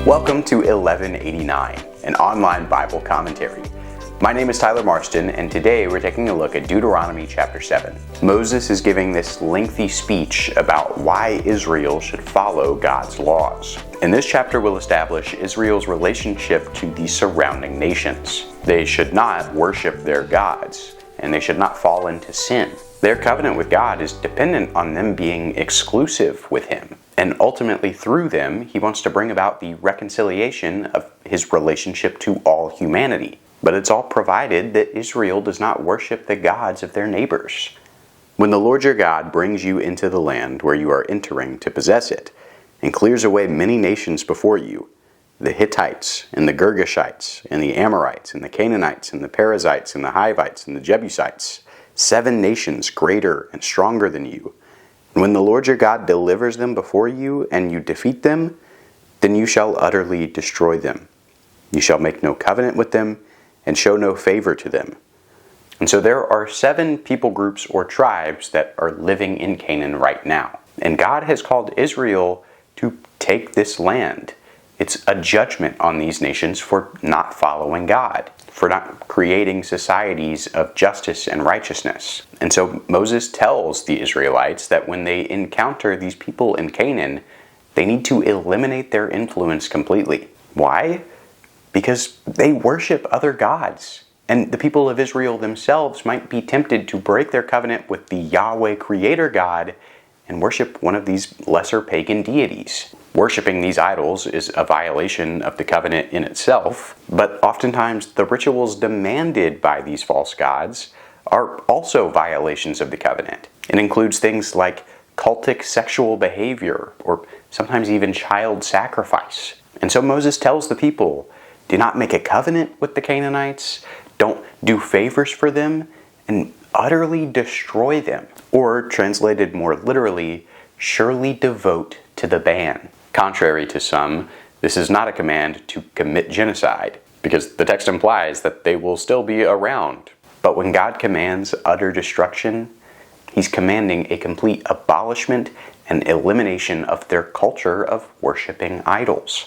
Welcome to 1189, an online Bible commentary. My name is Tyler Marston, and today we're taking a look at Deuteronomy chapter 7. Moses is giving this lengthy speech about why Israel should follow God's laws. In this chapter, we'll establish Israel's relationship to the surrounding nations. They should not worship their gods, and they should not fall into sin. Their covenant with God is dependent on them being exclusive with Him. And ultimately, through them, He wants to bring about the reconciliation of His relationship to all humanity. But it's all provided that Israel does not worship the gods of their neighbors. When the Lord your God brings you into the land where you are entering to possess it, and clears away many nations before you, the Hittites, and the Girgashites, and the Amorites, and the Canaanites, and the Perizzites, and the Hivites, and the Jebusites, 7 nations greater and stronger than you. And when the Lord your God delivers them before you, and you defeat them, then you shall utterly destroy them. You shall make no covenant with them, and show no favor to them. And so there are 7 people groups or tribes that are living in Canaan right now. And God has called Israel to take this land. It's a judgment on these nations for not following God, for not creating societies of justice and righteousness. And so Moses tells the Israelites that when they encounter these people in Canaan, they need to eliminate their influence completely. Why? Because they worship other gods. And the people of Israel themselves might be tempted to break their covenant with the Yahweh Creator God and worship one of these lesser pagan deities. Worshipping these idols is a violation of the covenant in itself, but oftentimes the rituals demanded by these false gods are also violations of the covenant. It includes things like cultic sexual behavior, or sometimes even child sacrifice. And so Moses tells the people, do not make a covenant with the Canaanites, don't do favors for them, and utterly destroy them. Or, translated more literally, surely devote to the ban. Contrary to some, this is not a command to commit genocide, because the text implies that they will still be around. But when God commands utter destruction, He's commanding a complete abolishment and elimination of their culture of worshiping idols.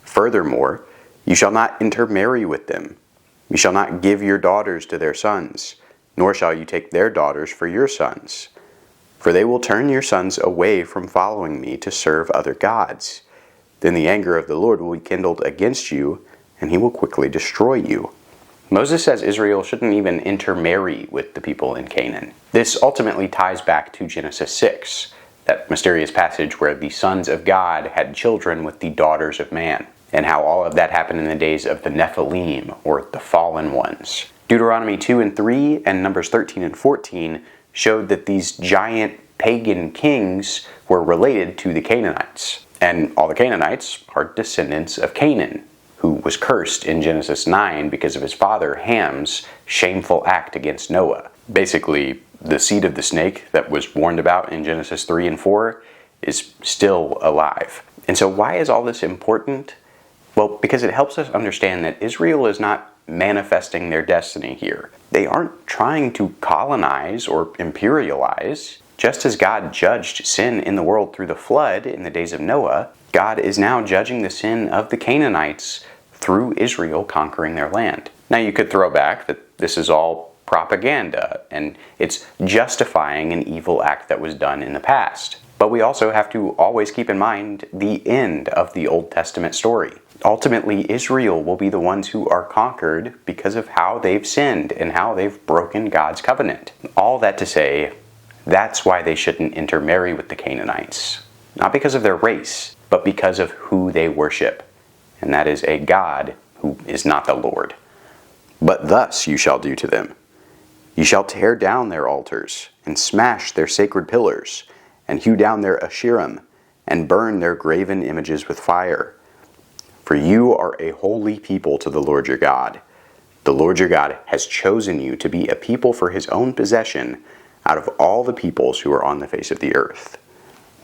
Furthermore, you shall not intermarry with them. You shall not give your daughters to their sons, nor shall you take their daughters for your sons. For they will turn your sons away from following me to serve other gods. Then the anger of the Lord will be kindled against you, and He will quickly destroy you. Moses says Israel shouldn't even intermarry with the people in Canaan. This ultimately ties back to Genesis 6, that mysterious passage where the sons of God had children with the daughters of man, and how all of that happened in the days of the Nephilim, or the fallen ones. Deuteronomy 2 and 3 and Numbers 13 and 14 showed that these giant pagan kings were related to the Canaanites. And all the Canaanites are descendants of Canaan, who was cursed in Genesis 9 because of his father Ham's shameful act against Noah. Basically, the seed of the snake that was warned about in Genesis 3 and 4 is still alive. And so why is all this important? Well, because it helps us understand that Israel is not manifesting their destiny here. They aren't trying to colonize or imperialize. Just as God judged sin in the world through the flood in the days of Noah, God is now judging the sin of the Canaanites through Israel conquering their land. Now you could throw back that this is all propaganda, and it's justifying an evil act that was done in the past. But we also have to always keep in mind the end of the Old Testament story. Ultimately, Israel will be the ones who are conquered because of how they've sinned and how they've broken God's covenant. All that to say, that's why they shouldn't intermarry with the Canaanites. Not because of their race, but because of who they worship. And that is a God who is not the Lord. But thus you shall do to them. You shall tear down their altars, and smash their sacred pillars, and hew down their Asherim, and burn their graven images with fire. For you are a holy people to the Lord your God. The Lord your God has chosen you to be a people for His own possession out of all the peoples who are on the face of the earth.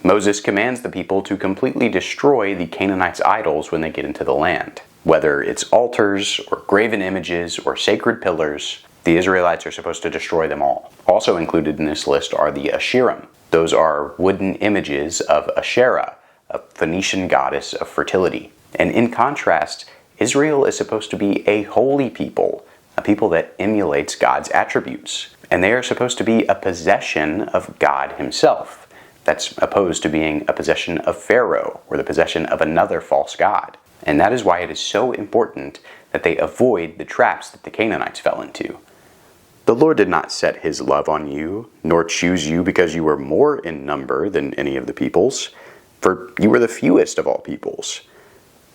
Moses commands the people to completely destroy the Canaanites' idols when they get into the land. Whether it's altars, or graven images, or sacred pillars, the Israelites are supposed to destroy them all. Also included in this list are the Asherim. Those are wooden images of Asherah, a Phoenician goddess of fertility. And in contrast, Israel is supposed to be a holy people, a people that emulates God's attributes. And they are supposed to be a possession of God himself. That's opposed to being a possession of Pharaoh or the possession of another false god. And that is why it is so important that they avoid the traps that the Canaanites fell into. The Lord did not set his love on you, nor choose you because you were more in number than any of the peoples, for you were the fewest of all peoples.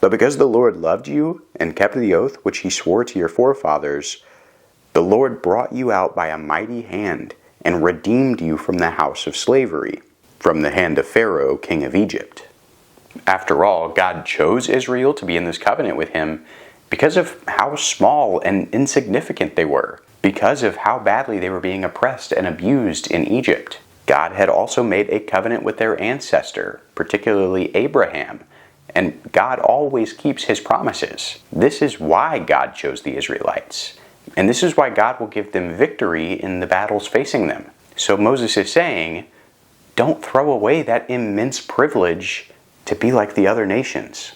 But because the Lord loved you and kept the oath which he swore to your forefathers, the Lord brought you out by a mighty hand and redeemed you from the house of slavery, from the hand of Pharaoh, king of Egypt. After all, God chose Israel to be in this covenant with him because of how small and insignificant they were, because of how badly they were being oppressed and abused in Egypt. God had also made a covenant with their ancestor, particularly Abraham, and God always keeps his promises. This is why God chose the Israelites, and this is why God will give them victory in the battles facing them. So Moses is saying, don't throw away that immense privilege to be like the other nations.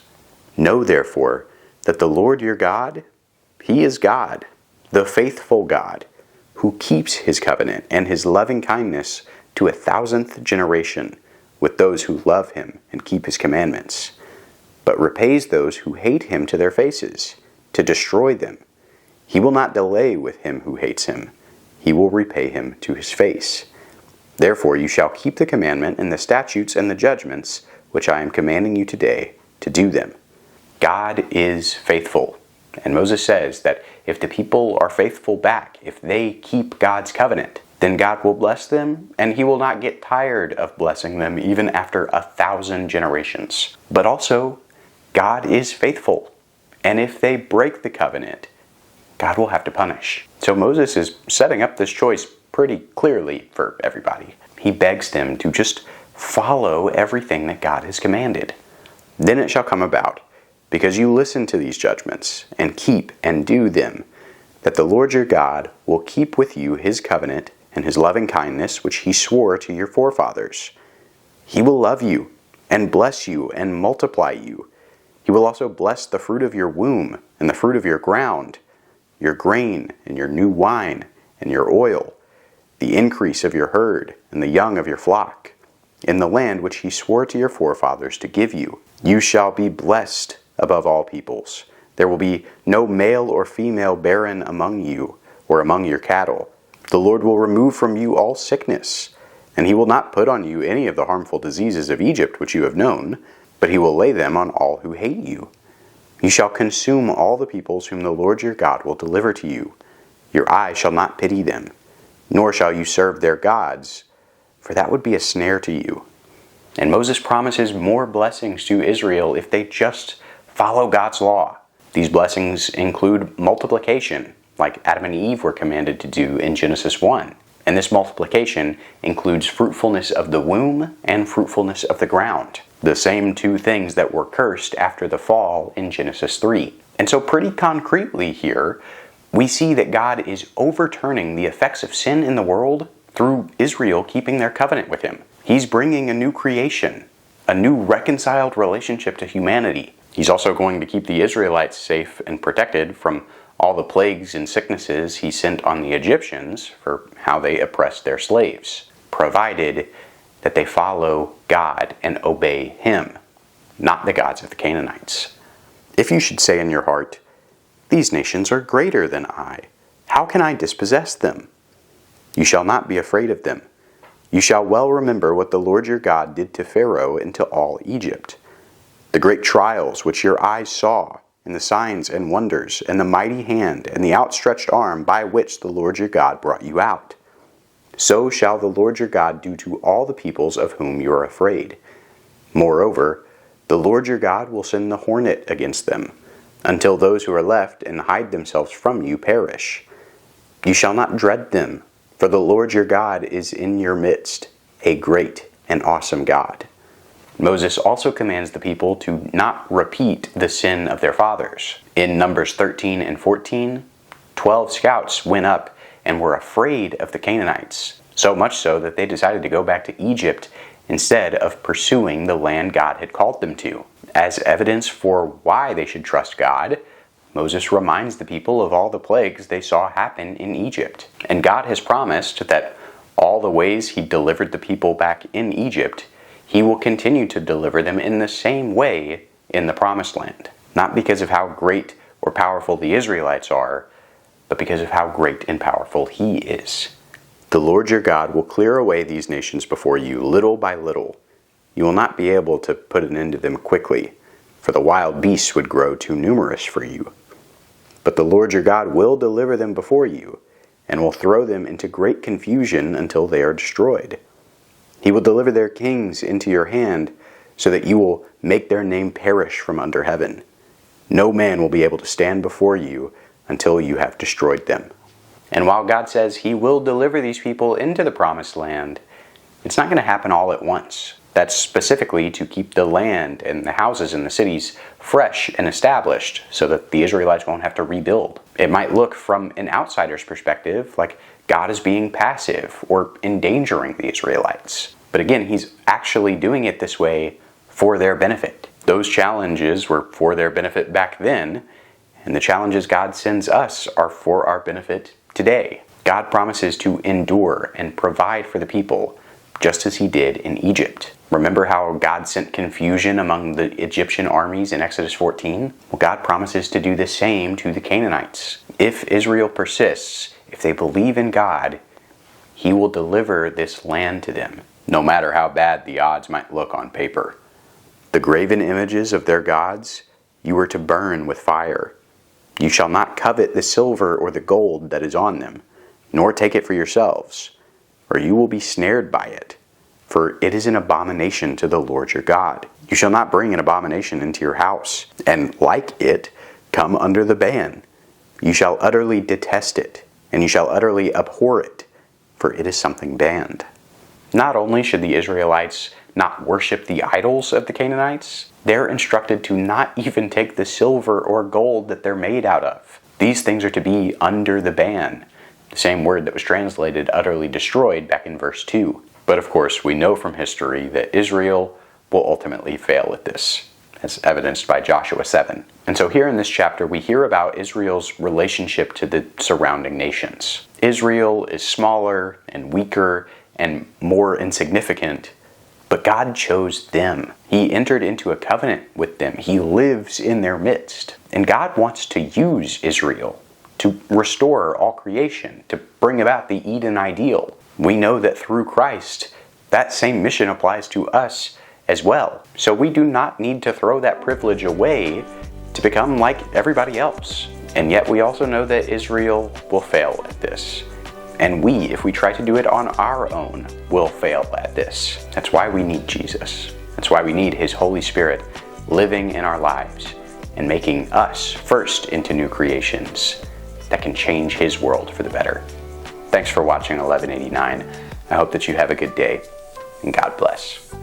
Know, therefore, that the Lord your God, he is God, the faithful God, who keeps his covenant and his loving kindness to 1,000th generation with those who love him and keep his commandments, but repays those who hate him to their faces, to destroy them. He will not delay with him who hates him. He will repay him to his face. Therefore you shall keep the commandment and the statutes and the judgments which I am commanding you today, to do them. God is faithful. And Moses says that if the people are faithful back, if they keep God's covenant, then God will bless them, and he will not get tired of blessing them even after 1,000 generations. But also, God is faithful. And if they break the covenant, God will have to punish. So Moses is setting up this choice pretty clearly for everybody. He begs them to just follow everything that God has commanded. Then it shall come about, because you listen to these judgments, and keep and do them, that the Lord your God will keep with you his covenant and his loving kindness which he swore to your forefathers. He will love you, and bless you, and multiply you. He will also bless the fruit of your womb, and the fruit of your ground, your grain, and your new wine, and your oil, the increase of your herd, and the young of your flock, in the land which he swore to your forefathers to give you. You shall be blessed above all peoples. There will be no male or female barren among you, or among your cattle. The Lord will remove from you all sickness, and he will not put on you any of the harmful diseases of Egypt which you have known, but he will lay them on all who hate you. You shall consume all the peoples whom the Lord your God will deliver to you. Your eye shall not pity them, nor shall you serve their gods, for that would be a snare to you. And Moses promises more blessings to Israel if they just follow God's law. These blessings include multiplication, like Adam and Eve were commanded to do in Genesis 1. And this multiplication includes fruitfulness of the womb and fruitfulness of the ground, the same two things that were cursed after the fall in Genesis 3. And so pretty concretely here, we see that God is overturning the effects of sin in the world through Israel keeping their covenant with him. He's bringing a new creation, a new reconciled relationship to humanity. He's also going to keep the Israelites safe and protected from all the plagues and sicknesses he sent on the Egyptians for how they oppressed their slaves, provided that they follow God and obey him, not the gods of the Canaanites. If you should say in your heart, "These nations are greater than I. How can I dispossess them?" You shall not be afraid of them. You shall well remember what the Lord your God did to Pharaoh and to all Egypt, the great trials which your eyes saw, and the signs and wonders, and the mighty hand, and the outstretched arm by which the Lord your God brought you out. So shall the Lord your God do to all the peoples of whom you are afraid. Moreover, the Lord your God will send the hornet against them, until those who are left and hide themselves from you perish. You shall not dread them, for the Lord your God is in your midst, a great and awesome God. Moses also commands the people to not repeat the sin of their fathers. In Numbers 13 and 14, 12 scouts went up and were afraid of the Canaanites, so much so that they decided to go back to Egypt instead of pursuing the land God had called them to. As evidence for why they should trust God, Moses reminds the people of all the plagues they saw happen in Egypt. And God has promised that all the ways he delivered the people back in Egypt, he will continue to deliver them in the same way in the Promised Land. Not because of how great or powerful the Israelites are, but because of how great and powerful he is. The Lord your God will clear away these nations before you little by little. You will not be able to put an end to them quickly, for the wild beasts would grow too numerous for you. But the Lord your God will deliver them before you, and will throw them into great confusion until they are destroyed. He will deliver their kings into your hand, so that you will make their name perish from under heaven. No man will be able to stand before you until you have destroyed them. And while God says he will deliver these people into the Promised Land, it's not going to happen all at once. That's specifically to keep the land and the houses and the cities fresh and established so that the Israelites won't have to rebuild. It might look from an outsider's perspective like God is being passive or endangering the Israelites. But again, he's actually doing it this way for their benefit. Those challenges were for their benefit back then, and the challenges God sends us are for our benefit today. God promises to endure and provide for the people, just as he did in Egypt. Remember how God sent confusion among the Egyptian armies in Exodus 14? Well, God promises to do the same to the Canaanites. If Israel persists, if they believe in God, he will deliver this land to them, no matter how bad the odds might look on paper. The graven images of their gods you are to burn with fire. You shall not covet the silver or the gold that is on them, nor take it for yourselves, or you will be snared by it. For it is an abomination to the Lord your God. You shall not bring an abomination into your house, and like it, come under the ban. You shall utterly detest it, and you shall utterly abhor it, for it is something banned. Not only should the Israelites not worship the idols of the Canaanites, they're instructed to not even take the silver or gold that they're made out of. These things are to be under the ban, the same word that was translated utterly destroyed back in verse 2. But of course, we know from history that Israel will ultimately fail at this, as evidenced by Joshua 7. And so here in this chapter, we hear about Israel's relationship to the surrounding nations. Israel is smaller and weaker and more insignificant, but God chose them. He entered into a covenant with them. He lives in their midst. And God wants to use Israel to restore all creation, to bring about the Eden ideal. We know that through Christ, that same mission applies to us as well. So we do not need to throw that privilege away to become like everybody else. And yet we also know that Israel will fail at this. And we, if we try to do it on our own, will fail at this. That's why we need Jesus. That's why we need his Holy Spirit living in our lives and making us first into new creations that can change his world for the better. Thanks for watching 1189. I hope that you have a good day, and God bless.